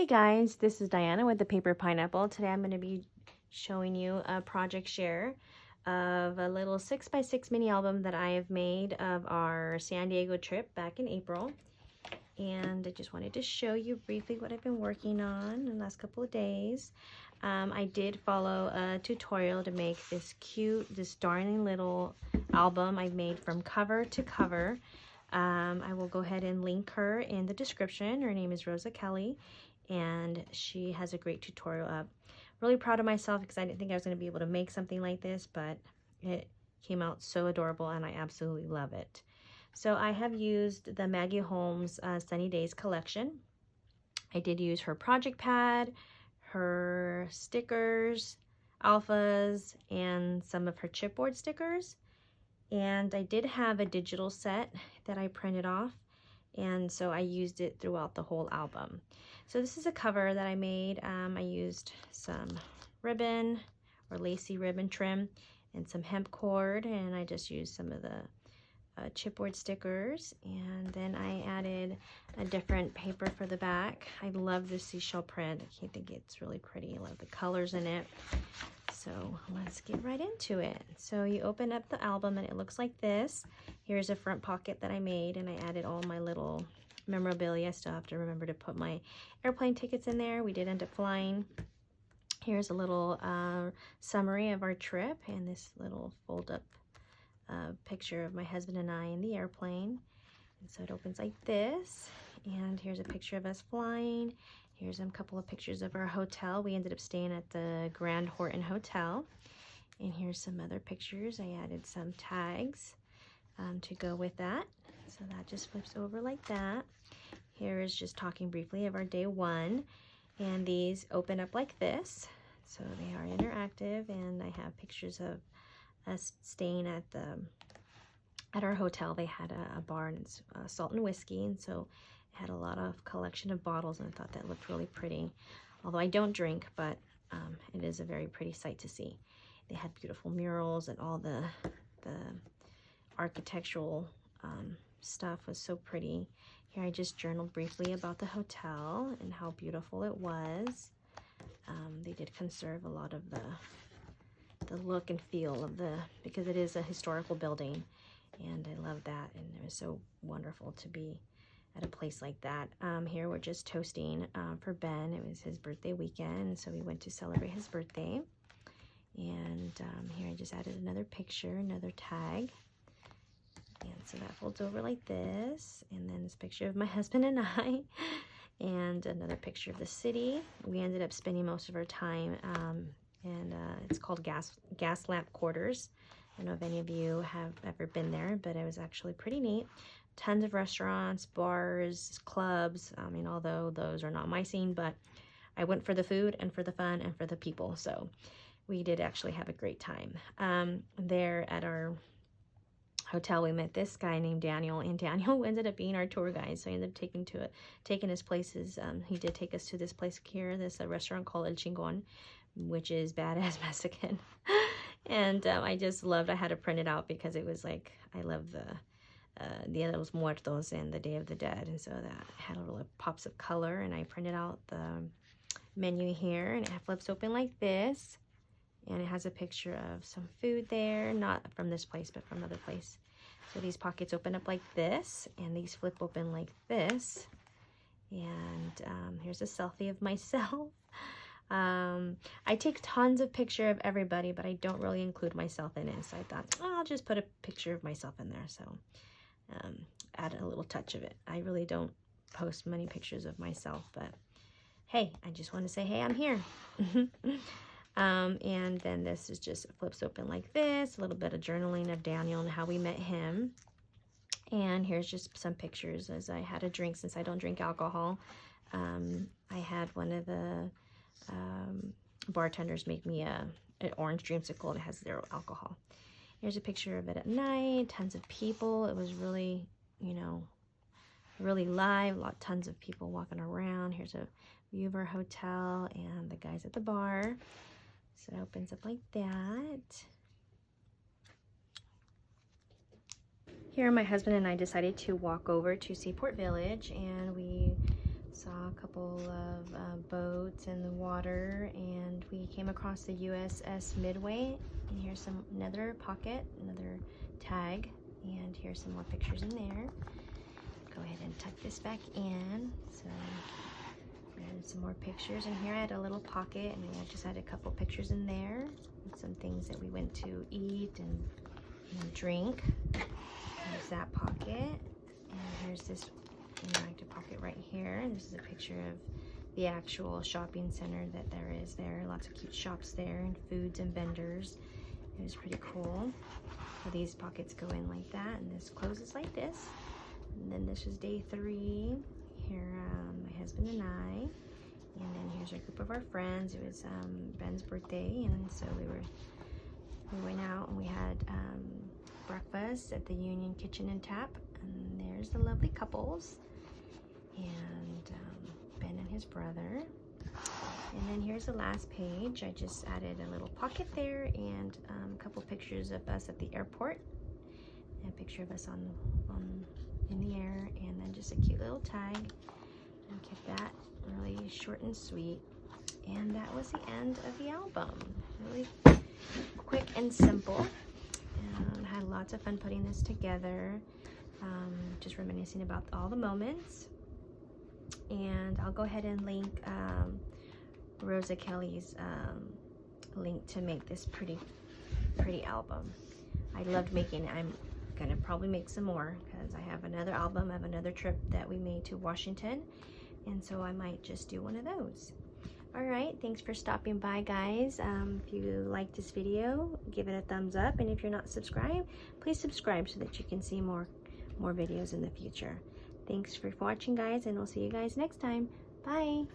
Hey guys, this is Diana with the Paper Pineapple. Today I'm going to be showing you a project share of a little 6x6 mini album that I have made of our San Diego trip back in April. And I just wanted to show you briefly what I've been working on in the last couple of days. I did follow a tutorial to make this darling little album I made from cover to cover. I will go ahead and link her in the description. Her name is Rosa Kelly, and she has a great tutorial up. Really proud of myself because I didn't think I was going to be able to make something like this, but it came out so adorable and I absolutely love it. So I have used the Maggie Holmes Sunny Days collection. I did use her project pad, her stickers, alphas, and some of her chipboard stickers. And I did have a digital set that I printed off, and so I used it throughout the whole album. So this is a cover that I made. I used some ribbon or lacy ribbon trim and some hemp cord, and I just used some of the chipboard stickers, and then I added a different paper for the back. I love this seashell print. I think it's really pretty. I love the colors in it. So let's get right into it. So you open up the album and it looks like this. Here's a front pocket that I made, and I added all my little memorabilia. I still have to remember to put my airplane tickets in there. We did end up flying. Here's a little summary of our trip and this little fold up picture of my husband and I in the airplane. And so it opens like this, and here's a picture of us flying. Here's a couple of pictures of our hotel. We ended up staying at the Grand Horton Hotel. And here's some other pictures. I added some tags to go with that. So that just flips over like that. Here is just talking briefly of our day one. And these open up like this. So they are interactive, and I have pictures of us staying at our hotel. They had a bar, and it's salt and whiskey, and so it had a lot of collection of bottles, and I thought that looked really pretty. Although I don't drink, but it is a very pretty sight to see. They had beautiful murals, and all the architectural stuff was so pretty. Here I just journaled briefly about the hotel and how beautiful it was. They did conserve a lot of the look and feel of because it is a historical building, and I love that, and it was so wonderful to be at a place like that. Here we're just toasting for Ben. It was his birthday weekend, so we went to celebrate his birthday. And here I just added another picture, another tag, and so that folds over like this. And then this picture of my husband and I, and another picture of the city. We ended up spending most of our time and it's called gas lamp quarters. I don't know if any of you have ever been there, but it was actually pretty neat. Tons of restaurants, bars, clubs. I mean, although those are not my scene, but I went for the food and for the fun and for the people. So we did actually have a great time. There at our hotel, we met this guy named Daniel, and Daniel ended up being our tour guide. So I ended up taking us places. He did take us to this place here, this restaurant called El Chingon, which is badass Mexican. And I just loved, I had to print it out because it was like, I love the Dia de los Muertos and the Day of the Dead, and so that had a little pops of color, and I printed out the menu here, and it flips open like this, and it has a picture of some food there, not from this place but from another place. So these pockets open up like this, and these flip open like this, and here's a selfie of myself. I take tons of pictures of everybody, but I don't really include myself in it, so I thought, oh, I'll just put a picture of myself in there. So add a little touch of it. I really don't post many pictures of myself, but hey, I just want to say, hey, I'm here. And then this is just flips open like this, a little bit of journaling of Daniel and how we met him. And here's just some pictures as I had a drink, since I don't drink alcohol. I had one of the bartenders make me an orange dreamsicle that has 0 alcohol. Here's a picture of it at night. Tons of people. It was really, really live. Tons of people walking around. Here's a view of our hotel and the guys at the bar. So it opens up like that. Here my husband and I decided to walk over to Seaport Village, and we saw a couple of boats in the water, and we came across the USS Midway. And here's another pocket, another tag, and here's some more pictures in there. Go ahead and tuck this back in. So there's some more pictures in here. I had a little pocket, and I just had a couple pictures in there. Some things that we went to eat and drink. There's that pocket, and here's this interactive pocket right here. And this is a picture of the actual shopping center that there is there. Lots of cute shops there and foods and vendors. It was pretty cool. So these pockets go in like that, and this closes like this. And then this was day 3. Here, my husband and I. And then here's our group of our friends. It was Ben's birthday, and so we went out and we had breakfast at the Union Kitchen and Tap. And there's the lovely couples, and Ben and his brother. And then here's the last page. I just added a little pocket there, and a couple pictures of us at the airport, and a picture of us in the air, and then just a cute little tag. And kept that really short and sweet. And that was the end of the album. Really quick and simple. Had lots of fun putting this together. Just reminiscing about all the moments. And I'll go ahead and link Rosa Kelly's link to make this pretty album. I loved making it. I'm gonna probably make some more because I have another album. I have another trip that we made to Washington, and so I might just do one of those. All right, thanks for stopping by, guys. If you like this video, give it a thumbs up, and if you're not subscribed, please subscribe so that you can see more videos in the future. Thanks for watching, guys, and we'll see you guys next time. Bye.